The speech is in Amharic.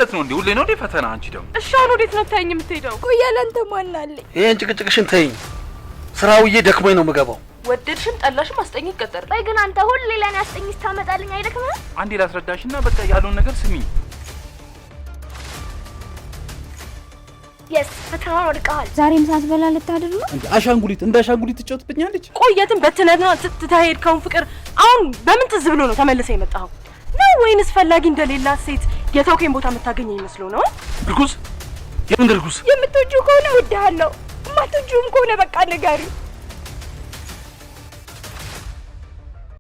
ማለት ነው እንዴ? ሁሌ ነው እንዴ ፈተና? አንቺ ደግሞ እሺ አሁን ወዴት ነው ታየኝ የምትሄደው? ቆይ ያላንተ ማን አለ? ይሄን ጭቅጭቅሽን ተይኝ። ስራውዬ ደክሞኝ ነው የምገባው። ወደድሽም ጠላሽም አስጠኝ ይቀጠር። ቆይ ግን አንተ ሁሌ ለኔ አስጠኝ ታመጣልኝ አይደክምህ? አንዴ ላስረዳሽና በቃ ያለውን ነገር ስሚኝ። ፈተናውን ወድቀሃል። ዛሬም ሳትበላ ልታድር ነው እንዴ? አሻንጉሊት እንደ አሻንጉሊት ትጫወትብኛለች። ቆየትን በትነና ስትታሄድከውን ፍቅር አሁን በምን ትዝ ብሎ ነው ተመልሰ የመጣው ነው ወይንስ ፈላጊ እንደሌላት ሴት የተውከኝ ቦታ የምታገኘኝ መስሎ ነው? እርጉዝ? የምን እርጉዝ? የምትወጂው ከሆነ እወድሃለሁ፣ የማትወጂውም ከሆነ በቃ ንገሪው።